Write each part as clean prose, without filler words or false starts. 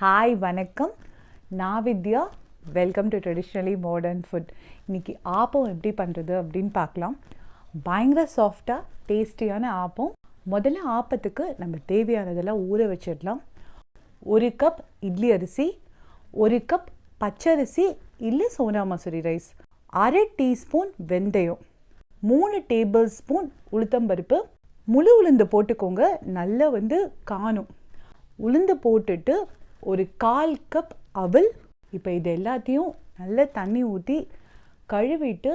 Hi வணக்கம், நான் Vidya. Welcome to traditionally modern food. இன்றைக்கி ஆப்பம் எப்படி பண்ணுறது அப்படின்னு பார்க்கலாம். பயங்கர சாஃப்டாக டேஸ்டியான ஆப்பம். முதல்ல ஆப்பத்துக்கு நம்ம தேவையானதெல்லாம் ஊற வச்சிடலாம். 1 கப் இட்லி அரிசி, 1 கப் பச்சரிசி இல்லை சோனா மசூரி ரைஸ், 1/2 டீஸ்பூன் வெந்தயம், 3 டேபிள் ஸ்பூன் உளுத்தம்பருப்பு. முழு உளுந்து போட்டுக்கோங்க, நல்லா காணும். உளுந்து போட்டுட்டு ஒரு 1/4 கப் அவல். இப்போ இது எல்லாத்தையும் நல்லா தண்ணி ஊற்றி கழுவிட்டு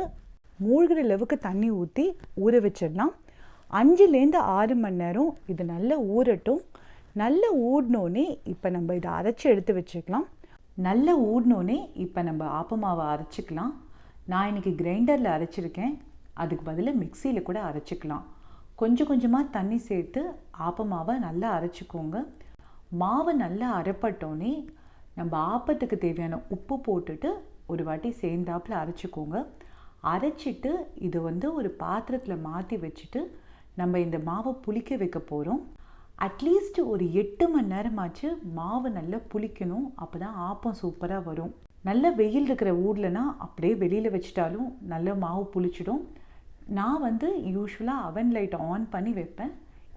மூழ்கிற அளவுக்கு தண்ணி ஊற்றி ஊற வச்சிடலாம். 5லேருந்து 6 மணி நேரம் இது நல்லா ஊறட்டும். நல்லா ஊறினோடனே இப்போ நம்ம இதை அரைச்சி எடுத்து வச்சுக்கலாம். நல்லா ஊறினோடனே இப்போ நம்ம ஆப்பமாவை அரைச்சிக்கலாம். நான் இன்றைக்கி கிரைண்டரில் அரைச்சிருக்கேன், அதுக்கு பதிலாக மிக்சியில் கூட அரைச்சிக்கலாம். கொஞ்சம் கொஞ்சமாக தண்ணி சேர்த்து ஆப்பமாவை நல்லா அரைச்சிக்கோங்க. மாவு நல்லா அரைப்பட்டோன்னே நம்ம ஆப்பத்துக்கு தேவையான உப்பு போட்டுட்டு ஒரு வாட்டி சேர்ந்தாப்பில் அரைச்சிக்கோங்க. அரைச்சிட்டு இது ஒரு பாத்திரத்தில் மாற்றி வச்சுட்டு நம்ம இந்த மாவை புளிக்க வைக்க போகிறோம். அட்லீஸ்ட் ஒரு 8 மணி நேரமாச்சு மாவு நல்லா புளிக்கணும். அப்போ தான் ஆப்பம் சூப்பராக வரும். நல்ல வெயில் இருக்கிற ஊர்லனா அப்படியே வெளியில் வச்சிட்டாலும் நல்ல மாவு புளிச்சிடும். நான் யூஸ்வலாக அவன் லைட் ஆன் பண்ணி வைப்பேன்.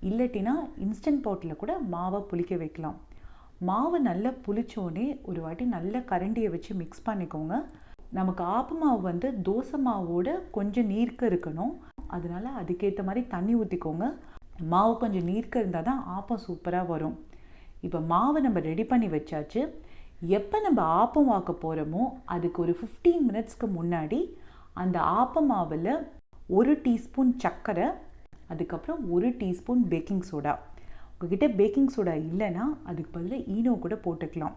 இல்லாட்டினா இன்ஸ்டன்ட் பாட்டில் கூட மாவை புளிக்க வைக்கலாம். மாவு நல்லா புளிச்சோடனே ஒரு வாட்டி நல்ல கரண்டியை வச்சு மிக்ஸ் பண்ணிக்கோங்க. நமக்கு ஆப்ப மாவு தோசை மாவோட கொஞ்சம் நீர்க்க இருக்கணும். அதனால அதுக்கேற்ற மாதிரி தண்ணி ஊற்றிக்கோங்க. மாவு கொஞ்சம் நீர்க்க இருந்தால் தான் ஆப்பம் சூப்பராக வரும். இப்போ மாவை நம்ம ரெடி பண்ணி வச்சாச்சு. எப்போ நம்ம ஆப்பம் வாக்க போகிறோமோ அதுக்கு ஒரு 15 மினிட்ஸ்க்கு முன்னாடி அந்த ஆப்ப மாவில் 1 டீஸ்பூன் சர்க்கரை, அதுக்கப்புறம் 1 டீஸ்பூன் பேக்கிங் சோடா. உங்ககிட்ட பேக்கிங் சோடா இல்லைன்னா அதுக்கு பதிலாக ஈனோ கூட போட்டுக்கலாம்.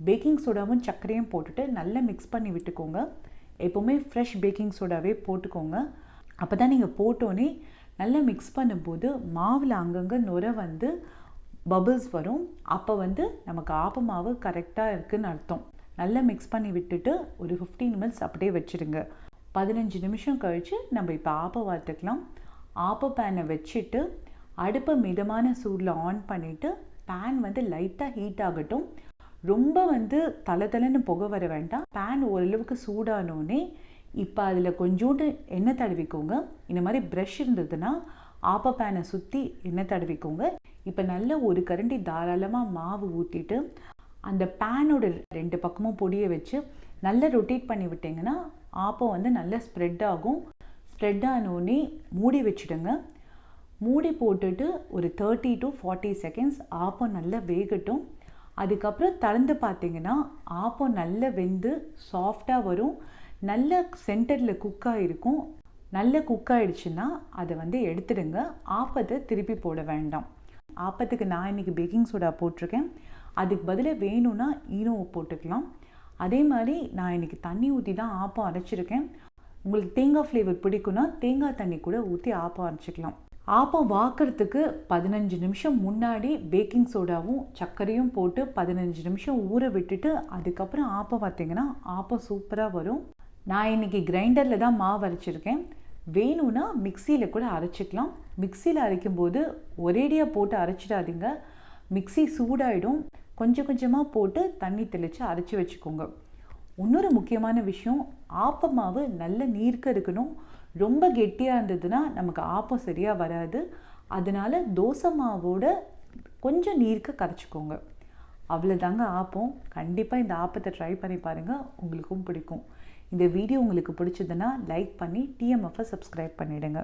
பேக்கிங் சோடாவும் சர்க்கரையும் போட்டுட்டு நல்லா மிக்ஸ் பண்ணி விட்டுக்கோங்க. எப்போவுமே ஃப்ரெஷ் பேக்கிங் சோடாவே போட்டுக்கோங்க. அப்போ தான் நீங்கள் போட்டோன்னே நல்லா மிக்ஸ் பண்ணும்போது மாவில் அங்கங்கே நுரை பபிள்ஸ் வரும். அப்போ நமக்கு ஆப்ப மாவு கரெக்டாக இருக்குதுன்னு அர்த்தம். நல்லா மிக்ஸ் பண்ணி விட்டுட்டு ஒரு 15 மினிட்ஸ் அப்படியே வச்சுருங்க. 15 நிமிஷம் கழித்து நம்ம இப்போ ஆப்பம் வார்த்துக்கலாம். ஆப்ப பேனை வச்சுட்டு அடுப்பை மிதமான சூடில் ஆன் பண்ணிவிட்டு பேன் லைட்டாக ஹீட் ஆகட்டும். ரொம்ப தலை புகை வர வேண்டாம். பேன் ஓரளவுக்கு சூடானோடனே இப்போ அதில் கொஞ்சோண்டு எண்ணெய் தடவிக்கோங்க. இந்த மாதிரி ப்ரஷ் இருந்ததுன்னா ஆப்ப பேனை சுற்றி எண்ணெய் தடவிக்கோங்க. இப்போ நல்ல ஒரு கரண்டி தாராளமாக மாவு ஊற்றிட்டு அந்த பேனோட 2 பக்கமும் பொடியை வச்சு நல்லா ரொட்டேட் பண்ணி விட்டிங்கன்னா ஆப்பம் நல்லா ஸ்ப்ரெட் ஆகும். ஸ்ப்ரெட் ஆனோடனே மூடி வச்சுடுங்க. மூடி போட்டுட்டு ஒரு 30 to 40 செகண்ட்ஸ் ஆப்பம் நல்லா வேகட்டும். அதுக்கப்புறம் திறந்து பார்த்தீங்கன்னா ஆப்பம் நல்லா வெந்து சாஃப்டாக வரும். நல்ல சென்டரில் குக்காக இருக்கும். நல்ல குக்காயிடுச்சுன்னா அதை எடுத்துடுங்க. ஆப்பத்தை திருப்பி போட வேண்டாம். ஆப்பத்துக்கு நான் இன்றைக்கி பேக்கிங் சோடா போட்டிருக்கேன். அதுக்கு பதிலாக வேணும்னா ஈனோ போட்டுக்கலாம். அதே மாதிரி நான் இன்றைக்கி தண்ணி ஊற்றி தான் ஆப்பம் அரைச்சிருக்கேன். உங்களுக்கு தேங்காய் ஃப்ளேவர் பிடிக்குன்னா தேங்காய் தண்ணி கூட ஊற்றி ஆப்பம் அரைச்சிக்கலாம். ஆப்பம் வாக்கிறதுக்கு 15 நிமிஷம் முன்னாடி பேக்கிங் சோடாவும் சர்க்கரையும் போட்டு 15 நிமிஷம் ஊற விட்டுட்டு அதுக்கப்புறம் ஆப்பம் பார்த்தீங்கன்னா ஆப்பம் சூப்பராக வரும். நான் இன்றைக்கி கிரைண்டரில் தான் மாவு அரைச்சிருக்கேன். வேணும்னா மிக்சியில் கூட அரைச்சிக்கலாம். மிக்சியில் அரைக்கும்போது ஒரேடியாக போட்டு அரைச்சிடாதீங்க, மிக்சி சூடாயிடும். கொஞ்சம் கொஞ்சமாக போட்டு தண்ணி தெளித்து அரைச்சி வச்சுக்கோங்க. இன்னொரு முக்கியமான விஷயம், ஆப்ப மாவு நல்ல நீர்க்க இருக்கணும். ரொம்ப கெட்டியாக இருந்ததுன்னா நமக்கு ஆப்பம் சரியாக வராது. அதனால தோசை மாவோட கொஞ்சம் நீர்க்க கரைச்சிக்கோங்க. அவ்வளோதாங்க ஆப்பம். கண்டிப்பாக இந்த ஆப்பத்தை ட்ரை பண்ணி பாருங்கள், உங்களுக்கும் பிடிக்கும். இந்த வீடியோ உங்களுக்கு பிடிச்சதுன்னா லைக் பண்ணி TMF சப்ஸ்கிரைப் பண்ணிவிடுங்க.